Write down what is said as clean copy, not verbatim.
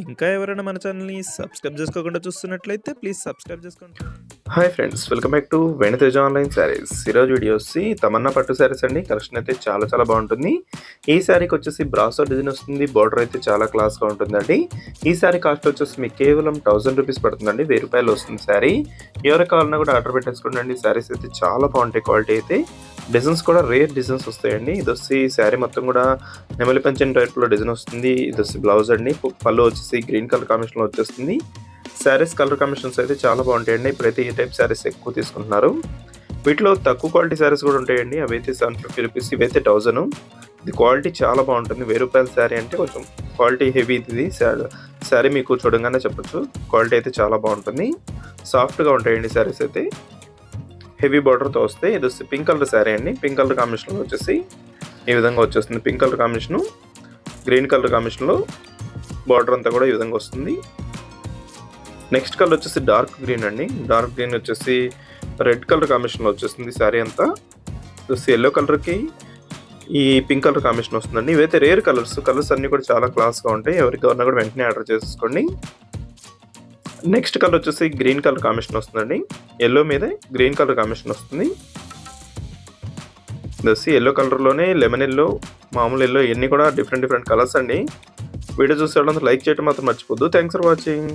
ఇంకా ఎవరైనా మన ఛానల్‌ని సబ్స్క్రైబ్ చేసుకోకుండా చూస్తున్నట్లయితే ప్లీజ్ సబ్స్క్రైబ్ చేసుకోండి. Hi friends, welcome back to Venu Teja online saris. ఈరోజు వీడియో వచ్చి తమన్నా పట్టు శారీస్ అండి. కలెక్షన్ అయితే చాలా చాలా బాగుంటుంది. ఈ శారీకి వచ్చేసి బ్రాసో డిజైన్ వస్తుంది. బార్డర్ అయితే చాలా క్లాస్గా ఉంటుందండి. ఈ శారీ కాస్ట్ వచ్చేసి మీకు కేవలం 1000 రూపీస్ పడుతుందండి. 1000 రూపాయలు వస్తుంది శారీ. ఎవరికి కావాలన్నా కూడా ఆర్డర్ పెట్టేసుకోండి. శారీస్ అయితే చాలా బాగుంటాయి. క్వాలిటీ అయితే డిజైన్స్ కూడా రేర్ డిజైన్స్ వస్తాయండి. ఇది వచ్చి శారీ మొత్తం కూడా నెమలి పంచన్ టైప్లో డిజైన్ వస్తుంది. ఇది వచ్చి బ్లౌజ్ అండి. పళ్ళు వచ్చేసి గ్రీన్ కలర్ కాంబినేషన్లో వచ్చేస్తుంది. శారీస్ కలర్ కాంబినేషన్స్ అయితే చాలా బాగుంటాయండి. ఇప్పుడైతే ఈ టైప్ శారీస్ ఎక్కువ తీసుకుంటున్నారు. వీటిలో తక్కువ క్వాలిటీ శారీస్ కూడా ఉంటాయండి. అవి అయితే 750 రూపీస్, ఇవైతే 1000. ఇది క్వాలిటీ చాలా బాగుంటుంది. 1000 రూపాయల శారీ అంటే కొంచెం క్వాలిటీ హెవీ. ఇది శారీ మీకు చూడంగానే చెప్పొచ్చు. క్వాలిటీ అయితే చాలా బాగుంటుంది. సాఫ్ట్గా ఉంటాయండి శారీస్ అయితే. హెవీ బార్డర్తో వస్తాయి. ఇది వచ్చి పింక్ కలర్ శారీ అండి. పింక్ కలర్ కాంబినేషన్లో వచ్చేసి ఈ విధంగా వచ్చేస్తుంది. Pink colour combination green colour కాంబినేషన్లో బార్డర్ అంతా కూడా ఈ విధంగా వస్తుంది. నెక్స్ట్ కలర్ వచ్చేసి డార్క్ గ్రీన్ అండి. డార్క్ గ్రీన్ వచ్చేసి రెడ్ కలర్ కాంబినేషన్లో వచ్చేస్తుంది శారీ అంతా. ఎల్లో కలర్కి ఈ పింక్ కలర్ కాంబినేషన్ వస్తుందండి. ఇవైతే రేర్ కలర్స్ అన్నీ కూడా చాలా క్లాస్గా ఉంటాయి. ఎవరికి కావాలన్నా కూడా వెంటనే ఆర్డర్ చేసేసుకోండి. నెక్స్ట్ కలర్ వచ్చేసి గ్రీన్ కలర్ కాంబినేషన్ వస్తుందండి. ఎల్లో మీద గ్రీన్ కలర్ కాంబినేషన్ వస్తుంది. ఎల్లో కలర్లోనే లెమన్ ఎల్లో, మామూలు ఎల్లో, ఇవన్నీ కూడా డిఫరెంట్ కలర్స్ అండి. వీడియో చూసేవాళ్ళంతా లైక్ చేయడం మాత్రం మర్చిపోద్దు. Thanks for watching.